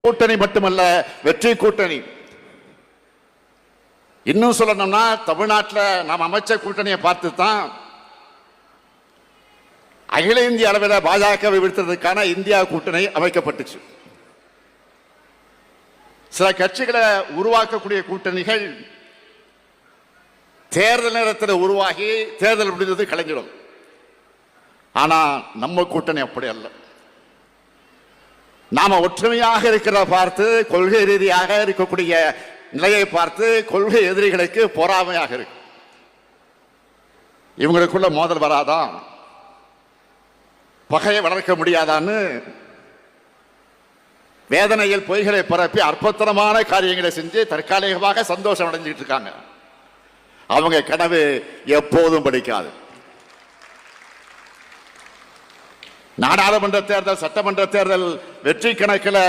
கூட்டணி மட்டுமல்ல, வெற்றி கூட்டணி. இன்னும் சொல்லணும்னா தமிழ்நாட்டில் நாம் அமைச்ச கூட்டணியை பார்த்து தான் அகில இந்திய அளவில் பாஜகவை வீழ்த்துறதுக்கான இந்தியா கூட்டணி அமைக்கப்பட்டுச்சு. சில கட்சிகளை உருவாக்கக்கூடிய கூட்டணிகள் தேர்தல் நேரத்தில் உருவாகி தேர்தல் முடிந்தது கலைஞ்சிடும். ஆனா நம்ம கூட்டணி அப்படி அல்ல. நாம ஒற்றுமையாக இருக்கிற பார்த்து, கொள்கை ரீதியாக இருக்கக்கூடிய நிலையை பார்த்து கொள்கை எதிரிகளுக்கு பொறாமையாக இருக்கு. இவங்களுக்குள்ள மோதல் வராதான், பகையை வளர்க்க முடியாதான்னு வேதனையில் பொய்களை பரப்பி அற்புதமான காரியங்களை செஞ்சு தற்காலிகமாக சந்தோஷம் அடைஞ்சிட்டு இருக்காங்க. அவங்க கனவு எப்போதும் படிக்காது. நாடாளுமன்ற தேர்தல், சட்டமன்ற தேர்தல் வெற்றி கணக்கில்